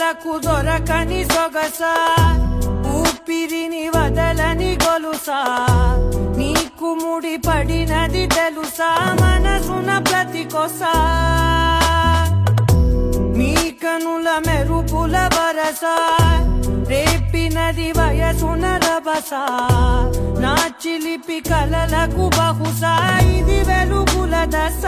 కళ్ళకు దొరకని సొగస ఊపిరిని వదలని గొలుసా నీకు ముడి పడినది తెలుసా మనసున ప్రతి కొసా మీ కనుల మెరుపుల వరస రేపినది వయసున రభస నా చిలిపి కలలకు బహుశా ఇది వెలుగుల దశ